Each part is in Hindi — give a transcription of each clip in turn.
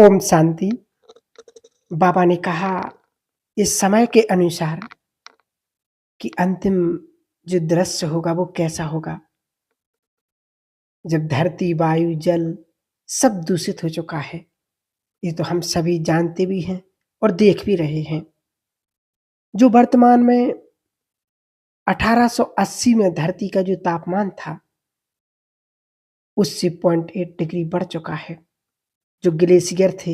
ओम शांति। बाबा ने कहा इस समय के अनुसार कि अंतिम जो दृश्य होगा वो कैसा होगा, जब धरती, वायु, जल सब दूषित हो चुका है। ये तो हम सभी जानते भी हैं और देख भी रहे हैं। जो वर्तमान में 1880 में धरती का जो तापमान था उससे 0.8 डिग्री बढ़ चुका है। जो ग्लेशियर थे,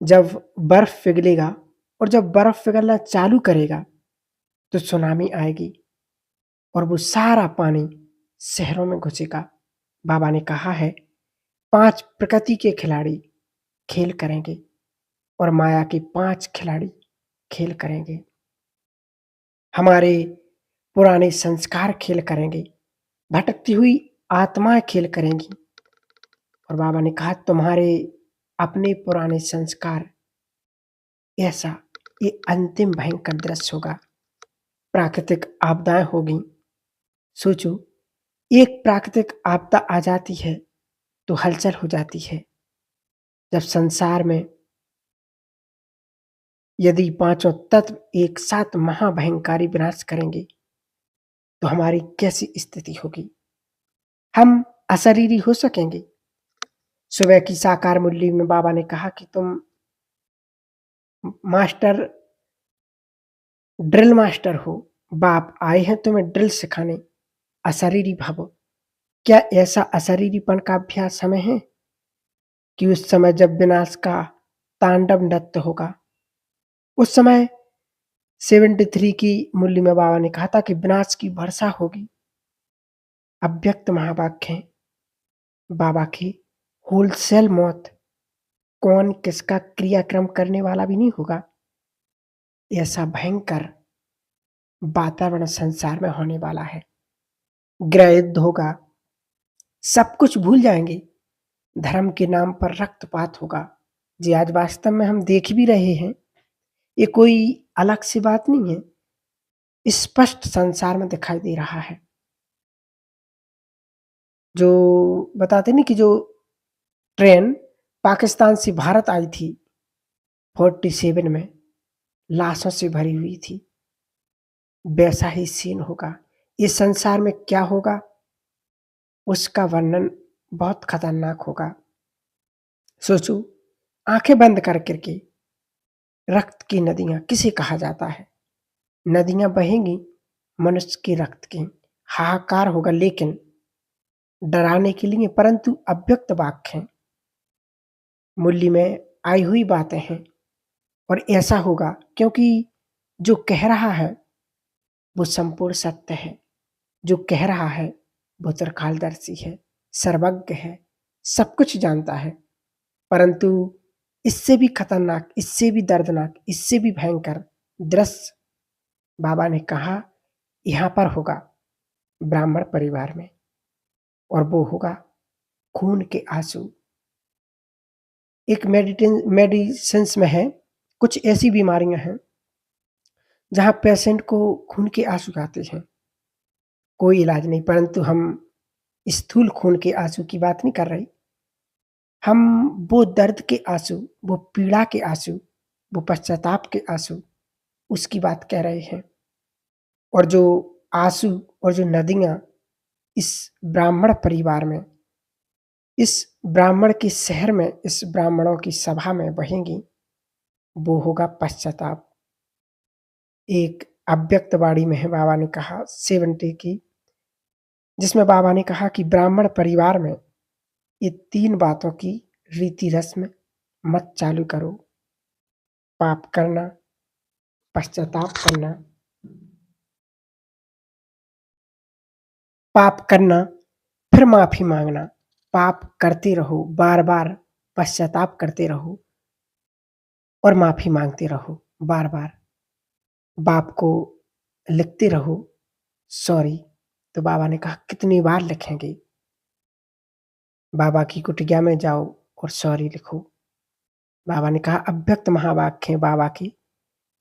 जब बर्फ पिघलेगा और जब बर्फ पिघलना चालू करेगा तो सुनामी आएगी और वो सारा पानी शहरों में घुसेगा। बाबा ने कहा है 5 प्रकृति के खिलाड़ी खेल करेंगे और माया के 5 खिलाड़ी खेल करेंगे। हमारे पुराने संस्कार खेल करेंगे, भटकती हुई आत्माएं खेल करेंगी। और बाबा ने कहा तुम्हारे अपने पुराने संस्कार, ऐसा ये अंतिम भयंकर दृश्य होगा। प्राकृतिक आपदाएं होगी। सोचो, एक प्राकृतिक आपदा आ जाती है तो हलचल हो जाती है। जब संसार में यदि पांचों तत्व एक साथ महाभयंकारी विनाश करेंगे तो हमारी कैसी स्थिति होगी? हम अशरीरी हो सकेंगे? सुबह की साकार मुरली में बाबा ने कहा कि तुम मास्टर, ड्रिल मास्टर हो। बाप आए हैं तुम्हें ड्रिल सिखाने। अशरीरी भावो। क्या ऐसा अशरीरीपन का अभ्यास हमें है कि उस समय जब विनाश का तांडव नृत्य होगा, उस समय 73 की मुरली में बाबा ने कहा था कि विनाश की वर्षा होगी। अव्यक्त महावाक्य हैं बाबा की। होलसेल मौत, कौन किसका क्रियाक्रम करने वाला भी नहीं होगा। ऐसा भयंकर वातावरण संसार में होने वाला है। गृह युद्ध होगा, सब कुछ भूल जाएंगे। धर्म के नाम पर रक्तपात होगा। जी आज वास्तव में हम देख भी रहे हैं। ये कोई अलग सी बात नहीं है, स्पष्ट संसार में दिखाई दे रहा है। जो बताते नहीं कि जो ट्रेन पाकिस्तान से भारत आई थी 47 में, लाशों से भरी हुई थी, वैसा ही सीन होगा। इस संसार में क्या होगा उसका वर्णन बहुत खतरनाक होगा। सोचो, आंखें बंद कर करके रक्त की नदियां किसे कहा जाता है? नदियां बहेंगी मनुष्य के रक्त की। हाहाकार होगा, लेकिन डराने के लिए, परंतु अव्यक्त वाक्य हैं, मूल्य में आई हुई बातें हैं। और ऐसा होगा क्योंकि जो कह रहा है वो संपूर्ण सत्य है। जो कह रहा है वो त्रिकालदर्शी है, सर्वज्ञ है, सब कुछ जानता है। परंतु इससे भी खतरनाक, इससे भी दर्दनाक, इससे भी भयंकर दृश्य बाबा ने कहा यहाँ पर होगा, ब्राह्मण परिवार में। और वो होगा खून के आंसू। एक मेडिसिन्स में है, कुछ ऐसी बीमारियां हैं जहां पेशेंट को खून के आंसू आते हैं, कोई इलाज नहीं। परंतु हम स्थूल खून के आंसू की बात नहीं कर रहे। हम वो दर्द के आंसू, वो पीड़ा के आंसू, वो पश्चाताप के आंसू, उसकी बात कह रहे हैं। और जो आंसू और जो नदियां इस ब्राह्मण परिवार में, इस ब्राह्मण के शहर में, इस ब्राह्मणों की सभा में बहेंगी, वो होगा पश्चाताप। एक अव्यक्त वाणी में है, बाबा ने कहा 70 की, जिसमें बाबा ने कहा कि ब्राह्मण परिवार में ये 3 बातों की रीति रस्म मत चालू करो। पाप करना, पश्चाताप करना, पाप करना फिर माफी मांगना। पाप करते रहो, बार बार पश्चाताप करते रहो और माफी मांगते रहो बार बार। बाप को लिखते रहो सॉरी। तो बाबा ने कहा कितनी बार लिखेंगे? बाबा की कुटिया में जाओ और सॉरी लिखो। बाबा ने कहा अव्यक्त महावाक्य है बाबा की।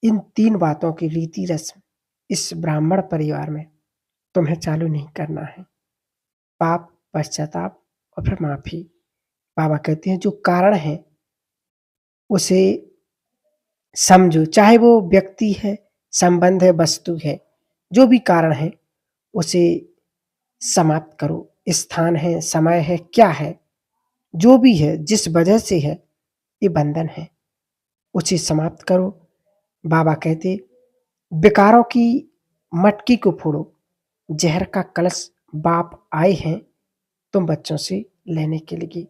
इन 3 बातों की रीति रस्म इस ब्राह्मण परिवार में तुम्हें चालू नहीं करना है। पाप, पश्चाताप और फिर माफी। बाबा कहते हैं जो कारण है उसे समझो, चाहे वो व्यक्ति है, संबंध है, वस्तु है, जो भी कारण है उसे समाप्त करो। स्थान है, समय है, क्या है, जो भी है, जिस वजह से है ये बंधन है, उसे समाप्त करो। बाबा कहते विकारों की मटकी को फोड़ो, जहर का कलश बाप आए हैं तुम बच्चों से लेने के लिए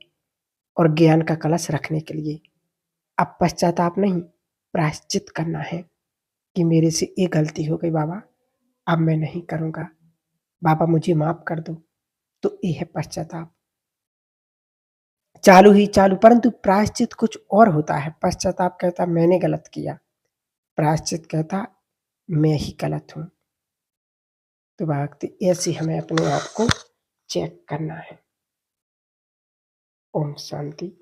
और ज्ञान का कलश रखने के लिए। अब पश्चाताप नहीं, प्रायश्चित करना है कि मेरे से ये गलती हो गई बाबा, अब मैं नहीं करूँगा, बाबा मुझे माफ़ कर दो। तो ये है पश्चाताप। चालू ही चालू, परंतु प्रायश्चित कुछ और होता है। पश्चाताप कहता मैंने गलत किया, प्रायश्चित कहता मैं ही गलत हूँ। तो भक्ति ऐसे हमें अपने आप को चेक करना है। ओम शांति।